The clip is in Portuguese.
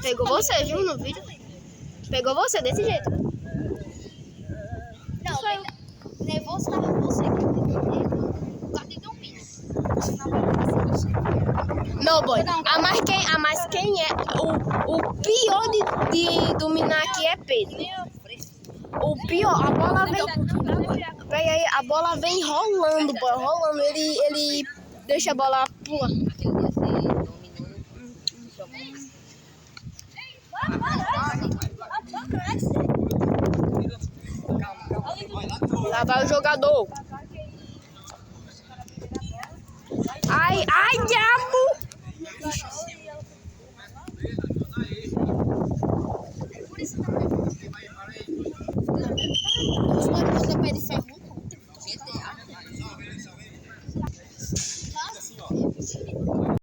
Pegou você, viu, no vídeo? Pegou você desse jeito. Não, nervoso tava você. Não, boy. Mas quem é o pior de dominar aqui é Pedro. O pior, a bola vem. Pega aí, a bola vem rolando, boy. Rolando. Ele deixa a bola pular. Lá vai o jogador. Ai, diabo!